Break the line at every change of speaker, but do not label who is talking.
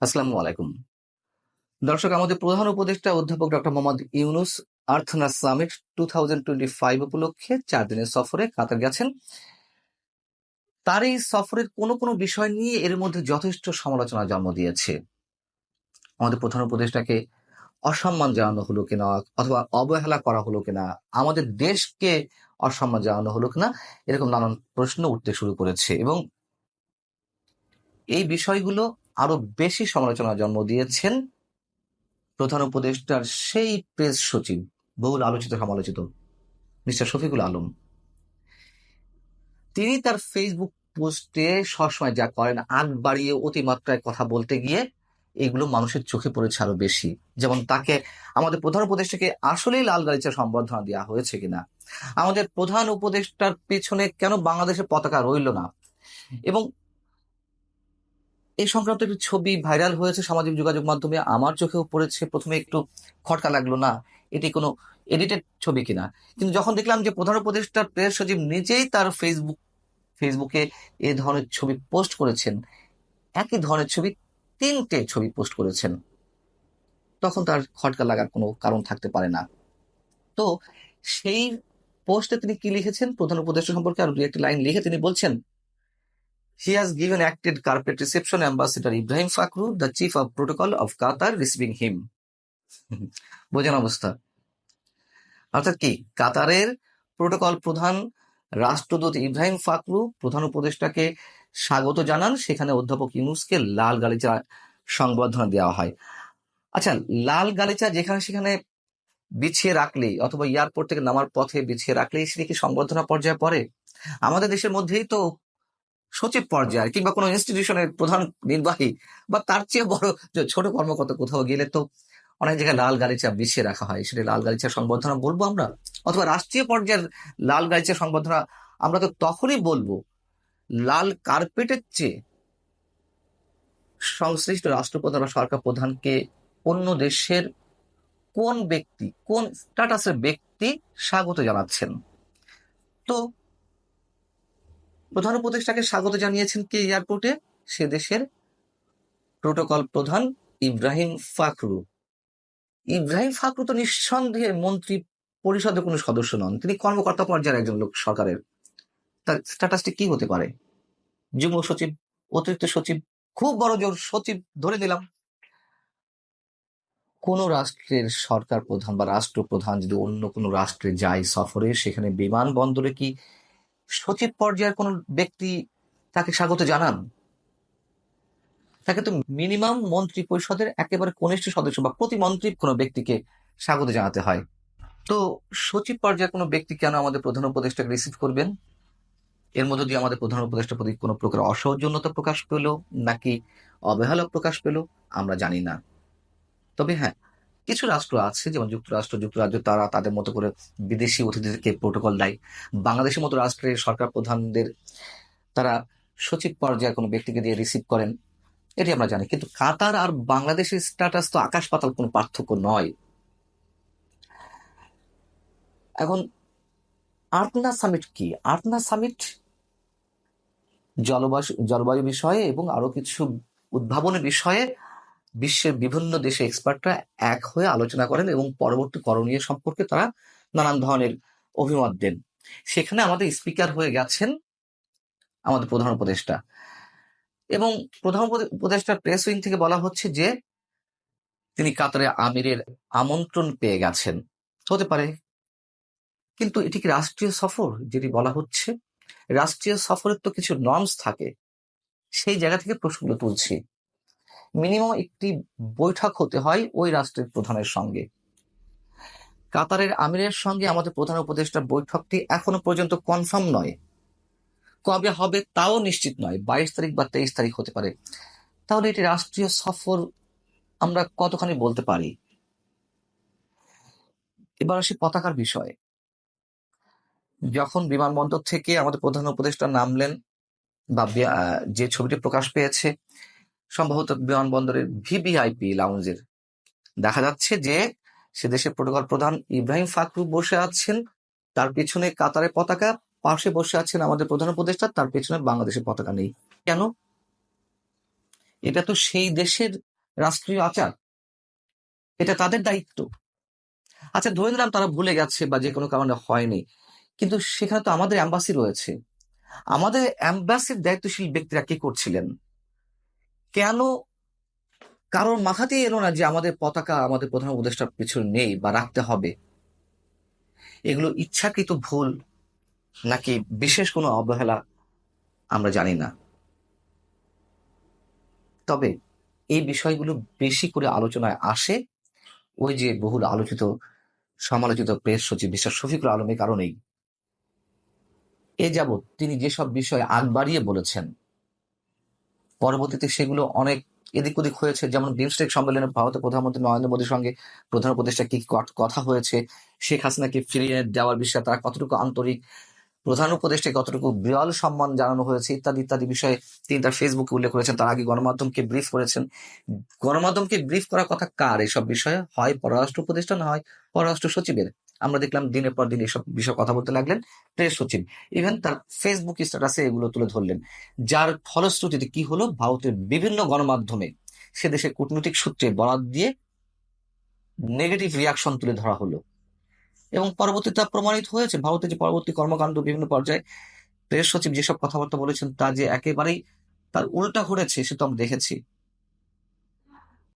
আসসালামু আলাইকুম। দর্শক, আমাদের প্রধান উপদেষ্টা অধ্যাপক ডক্টর মোহাম্মদ ইউনুস আর্থনা সামিট 2025 উপলক্ষে 4 দিনের সফরে কাতার গেছেন। তার এই সফরের কোনো বিষয় নিয়ে এর মধ্যে যথেষ্ট সমালোচনা জন্ম দিয়েছে। আমাদের প্রধান উপদেষ্টাকে অসম্মান জানানো হলো কিনা, অথবা অবহেলা করা হলো কিনা, আমাদের দেশকে অসম্মান জানানো হলো কিনা, এরকম নানান প্রশ্ন উঠতে শুরু করেছে এবং এই বিষয়গুলো আরো বেশি সমালোচনা জন্ম দিয়েছেন প্রধান উপদেষ্টার সেই প্রেস সচিব, বহুল আলোচিত সমালোচিত মিস্টার শফিকুল আলম। তিনি তার ফেসবুক পোস্টে সবসময় যা করেন, আগ বাড়িয়ে অতিমাত্রায় কথা বলতে গিয়ে এগুলো মানুষের চোখে পড়েছে আরো বেশি। যেমন তাকে, আমাদের প্রধান উপদেষ্টাকে আসলেই লাল গালিচার সম্বর্ধনা দেওয়া হয়েছে কিনা, আমাদের প্রধান উপদেষ্টার পেছনে কেন বাংলাদেশের পতাকা রইল না, এবং এই সংক্রান্ত একটি ছবি ভাইরাল হয়েছে সামাজিক যোগাযোগ মাধ্যমে। আমার চোখেও পড়েছে, প্রথমে একটু খটকা লাগলো, না এটি কোনো এডিটেড ছবি কিনা। কিন্তু যখন দেখলাম যে প্রধান উপদেষ্টার প্রেস সচিব নিজেই তার ফেসবুকে এই ধরনের ছবি পোস্ট করেছেন, একই ধরনের ছবি 3টে ছবি পোস্ট করেছেন, তখন তার খটকা লাগার কোনো কারণ থাকতে পারে না। তো সেই পোস্টে তিনি কি লিখেছেন প্রধান উপদেষ্টা সম্পর্কে, আর 2-1 লাইন লিখে তিনি বলছেন, He has given acted carpet reception Ambassador Ibrahim Fakhru, the chief of protocol of Qatar, receiving him. বোঝেন অবস্থা। অর্থাৎ কি, কাতারের প্রোটোকল প্রধান রাষ্ট্রদূত ইব্রাহিম ফাকরু প্রধান উপদেষ্টাকে স্বাগত জানান, সেখানে অধ্যাপক ইউনুসকে লাল গালিচা সংবর্ধনা দেওয়া হয়। আচ্ছা, লাল গালিচা যেখানে সেখানে বিছিয়ে রাখলেই, অথবা এয়ারপোর্ট থেকে নামার পথে বিছিয়ে রাখলেই সেটা কি সংবর্ধনা পর্যায়ে পড়ে? আমাদের দেশের মধ্যেই তো সচিব পর্যায়ে কিংবা কোনো ইনস্টিটিউশনের প্রধান নির্বাহী বা তার চেয়ে বড় যে ছোট কর্মকর্তা কোথাও গেলে তো অনেক জায়গায় লাল গালিচা বিছিয়ে রাখা হয়, সেটা লাল গালিচা সংবর্ধনা বলবো আমরা? অথবা রাষ্ট্রীয় পর্যায়ের লাল গালিচা সংবর্ধনা আমরা তো তখনই বলবো লাল কার্পেটের চেয়ে সংশ্লিষ্ট রাষ্ট্রপ্রধান বা সরকার প্রধানকে অন্য দেশের কোন ব্যক্তি, কোন স্ট্যাটাসের ব্যক্তি স্বাগত জানাচ্ছেন। তো প্রধান উপদেষ্টাকে স্বাগত জানিয়েছেন কে এয়ারপোর্টে? সে দেশের প্রোটোকল প্রধান ইব্রাহিম ফাকরু। ইব্রাহিম ফাকরু তো নিঃসন্দেহে মন্ত্রী পরিষদের কোনো সদস্য নন, তিনি কর্মকর্তা পর্যায়ের একজন লোক সরকারের। তার স্ট্যাটাসটি কি হতে পারে? যুগ্ম সচিব, অতিরিক্ত সচিব, খুব বড় জোর সচিব ধরে নিলাম। কোন রাষ্ট্রের সরকার প্রধান বা রাষ্ট্রপ্রধান যদি অন্য কোনো রাষ্ট্রে যায় সফরে, সেখানে বিমানবন্দরে কি সচিব পর্যায়ের কোন ব্যক্তি তাকে স্বাগত জানান? তাকে তো মিনিমাম মন্ত্রী পরিষদের একেবারে কনিষ্ঠ সদস্য বা প্রতিমন্ত্রী কোনো ব্যক্তিকে স্বাগত জানাতে হয়। তো সচিব পর্যায়ের কোনো ব্যক্তি কেন আমাদের প্রধান উপদেষ্টাকে রিসিভ করবেন? এর মধ্যে দিয়ে আমাদের প্রধান উপদেষ্টার প্রতি কোনো প্রকার অসৌজন্যতা প্রকাশ পেল নাকি অবহেলা প্রকাশ পেল আমরা জানি না। তবে হ্যাঁ, কিছু রাষ্ট্র আছে, যেমন যুক্তরাজ্য, তারা তাদের মতো করে বিদেশি অতিথিদেরকে প্রোটোকল দেয়। বাংলাদেশের মতো রাষ্ট্রের সরকার প্রধানদের তারা সচিব পর্যায়ের কোনো ব্যক্তিকে দিয়ে রিসিভ করেন, এটি আমরা জানি। কিন্তু কাতার আর বাংলাদেশের স্ট্যাটাস তো আকাশ পাতাল কোনো পার্থক্য নয়। এখন আর্টনা সামিট কি? আর্টনা সামিট জলবায়ু বিষয়ে এবং আরো কিছু উদ্ভাবনের বিষয়ে বিশ্বের বিভিন্ন দেশে এক্সপার্টরা এক হয়ে আলোচনা করেন এবং পরবর্তী করণীয় সম্পর্কে তারা নানান ধরনের অভিমত দেন। সেখানে আমাদের স্পিকার হয়ে গেছেন আমাদের প্রধান উপদেষ্টা, এবং প্রধান উপদেষ্টার প্রেস উইং থেকে বলা হচ্ছে যে তিনি কাতারে আমিরের আমন্ত্রণ পেয়ে গেছেন। হতে পারে, কিন্তু এটি কি রাষ্ট্রীয় সফর যেটি বলা হচ্ছে? রাষ্ট্রীয় সফরের তো কিছু নর্মস থাকে, সেই জায়গা থেকে প্রশ্নগুলো তুলছি। মিনিমাম একটি বৈঠক হতে হয় ওই রাষ্ট্রের প্রধানের সঙ্গে। কাতারের আমিরের সঙ্গে আমাদের প্রধান উপদেষ্টার বৈঠকটি এখনো পর্যন্ত কনফার্ম নয়, কবে হবে তাও নিশ্চিত নয়, 22 তারিখ বা 23 তারিখ হতে পারে। তাহলে এটি রাষ্ট্রীয় সফর আমরা কতখানি বলতে পারি? এবার আসি পতাকার বিষয়ে। যখন বিমানবন্দর থেকে আমাদের প্রধান উপদেষ্টা নামলেন, বা যে ছবিটি প্রকাশ পেয়েছে সম্ভবত বিমানবন্দরের ভিভিআইপি লাউঞ্জের, দেখা যাচ্ছে যে সে দেশের প্রোটোকল প্রধান ইব্রাহিম ফাকরু বসে আছেন, তার পেছনে কাতারের পতাকা, পাশে বসে আছেন আমাদের প্রধান উপদেষ্টা, তার পেছনে বাংলাদেশের পতাকা নেই। কেন? এটা তো সেই দেশের রাষ্ট্রীয় আচার, এটা তাদের দায়িত্ব। আচ্ছা, ধরে নিলাম তারা ভুলে গেছে বা যে কোনো কারণে হয়নি, কিন্তু সেখানে তো আমাদের অ্যাম্বাসি রয়েছে। আমাদের অ্যাম্বাসির দায়িত্বশীল ব্যক্তিরা কি করছিলেন? কেন কারোর মাথাতেই এলো না যে আমাদের পতাকা আমাদের প্রধান উপদেষ্টার পিছনে নেই বা রাখতে হবে? এগুলো ইচ্ছাকৃত ভুল নাকি বিশেষ কোনো অবহেলা, আমরা জানি না। তবে এই বিষয়গুলো বেশি করে আলোচনায় আসে ওই যে বহুল আলোচিত সমালোচিত প্রেস সচিব মিস্টার শফিকুল আলমের কারণেই। এ যাবৎ তিনি যেসব বিষয়ে আগ বাড়িয়ে বলেছেন, পরবর্তীতে সেগুলো অনেক এদিক ওদিক হয়েছে। যেমন বিমস্টেক সম্মেলনে ভারতের প্রধানমন্ত্রী নরেন্দ্র মোদীর সঙ্গে প্রধান উপদেষ্টা কি কথা হয়েছে, শেখ হাসিনাকে ফিরিয়ে দেওয়ার বিষয়ে তারা কতটুকু আন্তরিক, প্রধান উপদেষ্টাকে কতটুকু বিরল সম্মান জানানো হয়েছে, ইত্যাদি ইত্যাদি বিষয়ে তিনি তার ফেসবুকে উল্লেখ করেছেন। তার আগে গণমাধ্যমকে ব্রিফ করেছেন। গণমাধ্যমকে ব্রিফ করার কথা কার এসব বিষয়ে? হয় পররাষ্ট্র উপদেষ্টা, না হয় পররাষ্ট্র সচিবের। আমরা দেখলাম দিনের পর দিন এসব বিষয়ে কথা বলতে লাগলেন প্রেস সচিব। ইভেন তার ফেসবুক স্ট্যাটাসে এগুলো তুলে ধরলেন, যার ফলশ্রুতিতে কি হলো, ভারতের বিভিন্ন গণমাধ্যমে সে দেশের কূটনৈতিক সূত্রে বরাত দিয়ে নেগেটিভ রিয়াকশন তুলে ধরা হলো। এবং পরবর্তীতে তা প্রমাণিত হয়েছে। ভারতের যে পরবর্তী কর্মকাণ্ড বিভিন্ন পর্যায়ে প্রেস সচিব যেসব কথাবার্তা বলেছেন তা যে একেবারেই তার উল্টা ঘটেছে, সে তো আমরা দেখেছি।